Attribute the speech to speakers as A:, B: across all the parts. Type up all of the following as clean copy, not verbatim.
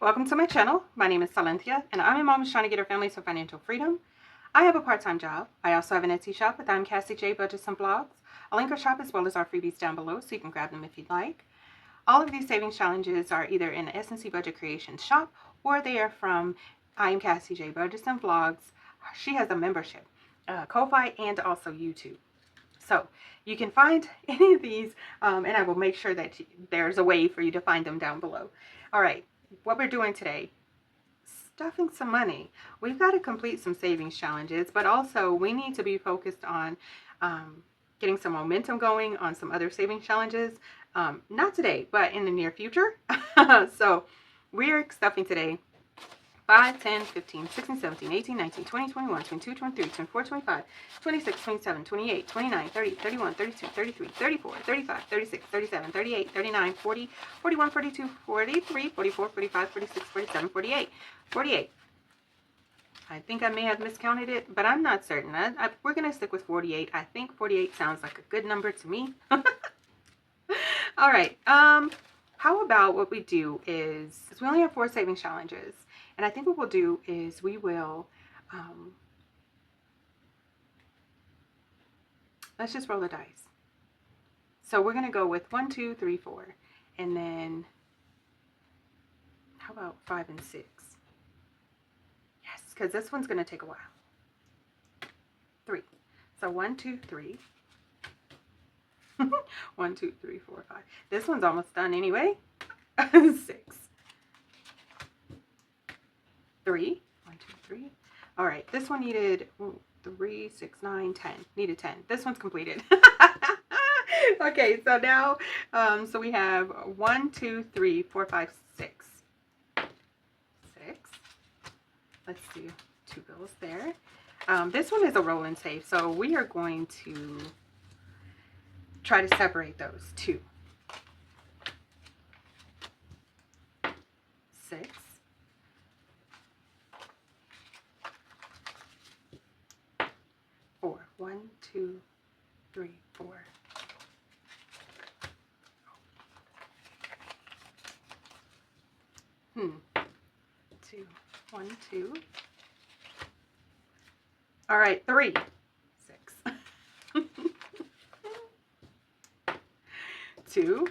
A: Welcome to my channel. My name is Silenthia, and I'm a mom who's trying to get her family some financial freedom. I have a part-time job. I also have an Etsy shop with SilynthiaC Budgets and Blogs. I'll link our shop as well as our freebies down below, so you can grab them if you'd like. All of these savings challenges are either in the S&C Budget Creations shop, or they are from SilynthiaC Budgets and Blogs. She has a membership, Ko-Fi, and also YouTube. So you can find any of these, and I will make sure that there's a way for you to find them down below. All right, what we're doing today, stuffing some money. We've got to complete some savings challenges, but also we need to be focused on getting some momentum going on some other savings challenges. Not today, but in the near future. So we're stuffing today 5, 10, 15, 16, 17, 18, 19, 20, 21, 22, 23, 24, 25, 26, 27, 28, 29, 30, 31, 32, 33, 34, 35, 36, 37, 38, 39, 40, 41, 42, 43, 44, 45, 46, 47, 48, 48. I think I may have miscounted it, but I'm not certain. We're going to stick with 48. I think 48 sounds like a good number to me. All right. How about what we do is we only have 4 savings challenges. And I think what we'll do is we will, let's just roll the dice. So we're going to go with 1, 2, 3, 4. And then, how about 5 and 6? Yes, because this one's going to take a while. 3. So 1, 2, 3. 1, 2, 3, 4, 5. This one's almost done anyway. 6. 3. 1, 2, 3. All right, this one needed 3, 6, 9, 10. Needed 10. This one's completed. Okay, so now, so we have 1, 2, 3, 4, 5, 6. 6. Let's do 2 bills there. This one is a roll and save, so we are going to try to separate those 2. 6. 4. 1, 2, 3, 4. 2. 1, 2. All right, 3. 6. 2.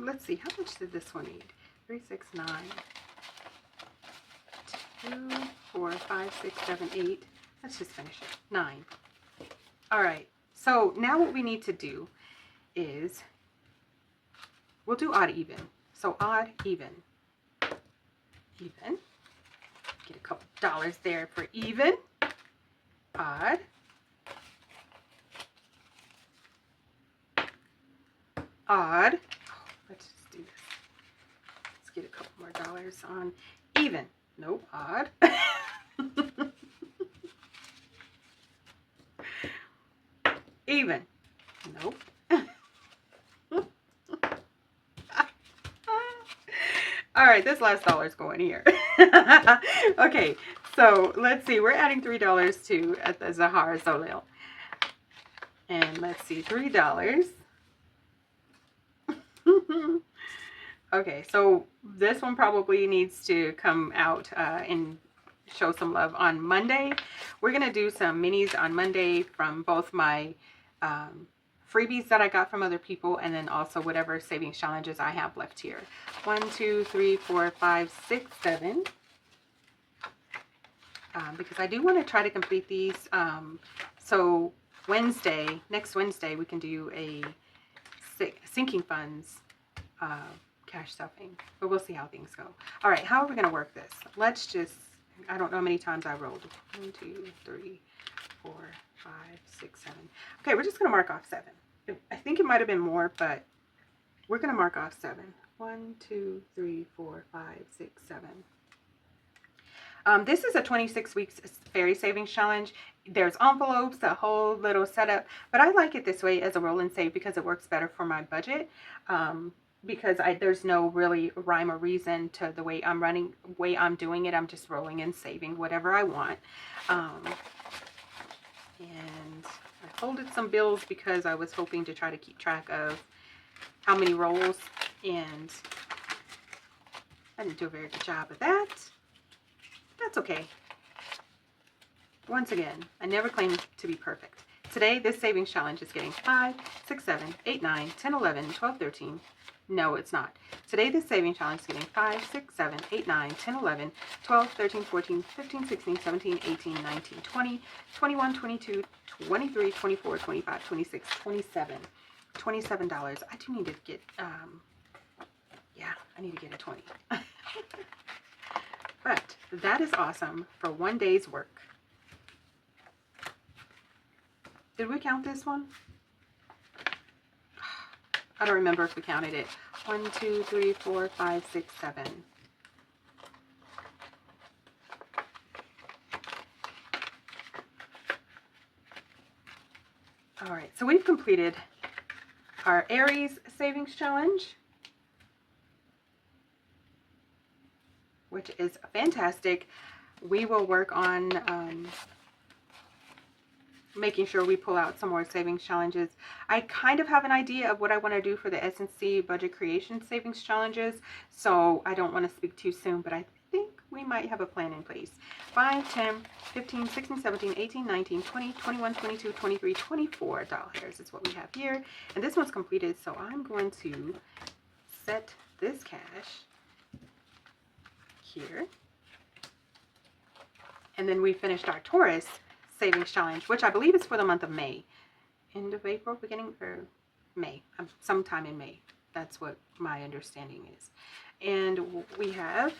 A: Let's see, how much did this one need? 3, 6, 9. 2, 4, 5, 6, 7, 8. Let's just finish it. 9. All right. So now what we need to do is we'll do odd even. So odd even. Even. Get a couple dollars there for even. Odd. Odd. Oh, let's just do this. Let's get a couple more dollars on even. Nope. Odd. Even. Nope. All right, this last dollar is going here. Okay, so let's see. We're adding $3 to at the Zahara Zolil. And let's see, $3. Okay, so this one probably needs to come out and show some love on Monday. We're going to do some minis on Monday from both my freebies that I got from other people, and then also whatever savings challenges I have left here. 1, 2, 3, 4, 5, 6, 7. Because I do want to try to complete these. So Wednesday, next Wednesday, we can do a sinking funds cash stuffing, but we'll see how things go. All right, how are we going to work this? Let's just, I don't know how many times I rolled. 1, 2, 3, 4, 5, 6, 7. Okay, we're just going to mark off 7. I think it might have been more, but we're going to mark off 7. 1, 2, 3, 4, 5, 6, 7. This is a 26 weeks fairy savings challenge. There's envelopes, a whole little setup, but I like it this way as a roll and save because it works better for my budget. Because there's no really rhyme or reason to the way I'm doing it. I'm just rolling and saving whatever I want. And I folded some bills because I was hoping to try to keep track of how many rolls, and I didn't do a very good job of that. That's okay. Once again, I never claim to be perfect. Today, this savings challenge is getting 5, 6, 7, 8, 9, 10, 11, 12, 13. No, it's not. Today, this savings challenge is getting 5, 6, 7, 8, 9, 10, 11, 12, 13, 14, 15, 16, 17, 18, 19, 20, 21, 22, 23, 24, 25, 26, 27. $27. I do need to get, yeah, I need to get a 20. But that is awesome for one day's work. Did we count this one? I don't remember if we counted it. 1, 2, 3, 4, 5, 6, 7. All right, so we've completed our Aries Savings Challenge, which is fantastic. We will work on making sure we pull out some more savings challenges. I kind of have an idea of what I want to do for the S&C budget creation savings challenges, so I don't want to speak too soon, but I think we might have a plan in place. 5, 10, 15, 16, 17, 18, 19, 20, 21, 22, 23, $24 is what we have here. And this one's completed, so I'm going to set this cash here. And then we finished our Taurus savings challenge, which I believe is for the month of May. End of April, beginning or May, sometime in May. That's what my understanding is. And we have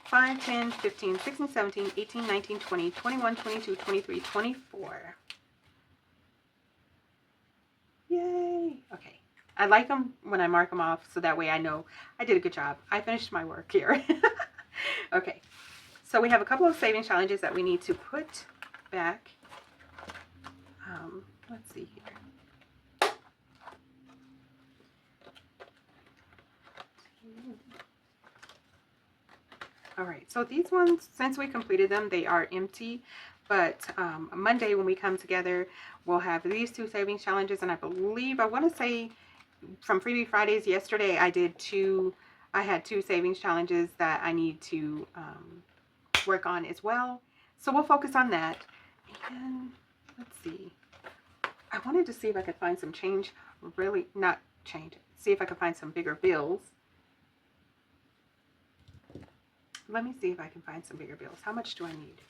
A: 5, 10, 15, 16, 17, 18, 19, 20, 21, 22, 23, 24. Yay! Okay. I like them when I mark them off, so that way I know I did a good job. I finished my work here. Okay. So we have a couple of saving challenges that we need to put back. Let's see here. All right, so these ones, since we completed them, they are empty. But Monday when we come together, we'll have these 2 savings challenges. And I believe, I want to say from Freebie Fridays yesterday, I had 2 savings challenges that I need to work on as well. So we'll focus on that. And let's see. I wanted to see if I could find some change. Really, not change. See if I could find some bigger bills. Let me see if I can find some bigger bills. How much do I need?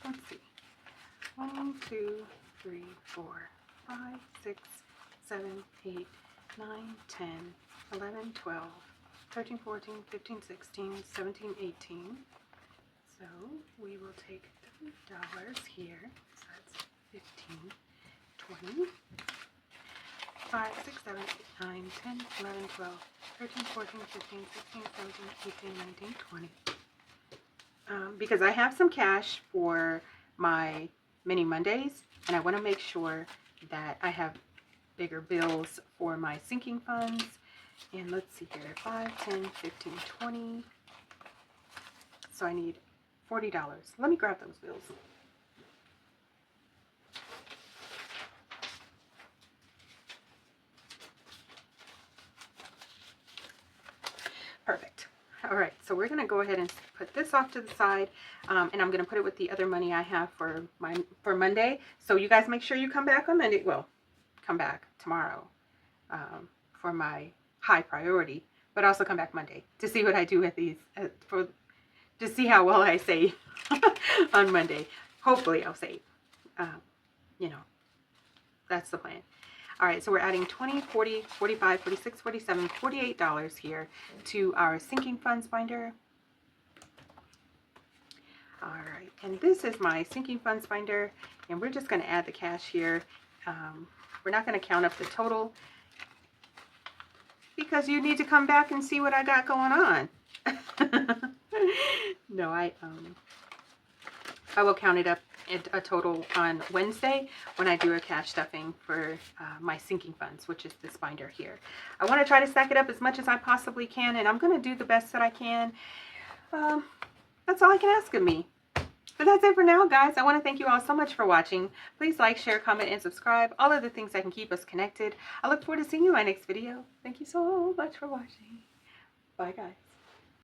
A: Let's see. 1, 2, 3, 4, 5, 6, 7, 8, 9, 10, 11, 12, 13, 14, 15, 16, 17, 18. So we will take $3 here. So that's 15, 20, 5, 6, 7, 8, 9, 10, 11, 12, 13, 14, 15, 16, 17, 18, 19, 20. Because I have some cash for my mini Mondays, and I want to make sure that I have bigger bills for my sinking funds. And let's see here, 5, 10, 15, 20. So I need $40. Let me grab those bills. Perfect. All right, so we're going to go ahead and put this off to the side, and I'm going to put it with the other money I have for Monday. So you guys make sure you come back on Monday. Well, come back tomorrow for my high priority, but also come back Monday to see what I do with these, to see how well I save on Monday. Hopefully I'll save. You know, that's the plan. All right, so we're adding $20, $40, $45, $46, $47, $48 here to our sinking funds binder. All right, and this is my sinking funds binder, and we're just going to add the cash here. We're not going to count up the total because you need to come back and see what I got going on. No, I will count it up a total on Wednesday when I do a cash stuffing for my sinking funds, which is this binder here. I want to try to stack it up as much as I possibly can, and I'm going to do the best that I can. That's all I can ask of me. But that's it for now, guys. I want to thank you all so much for watching. Please like, share, comment, and subscribe. All of the things that can keep us connected. I look forward to seeing you in my next video. Thank you so much for watching. Bye, guys.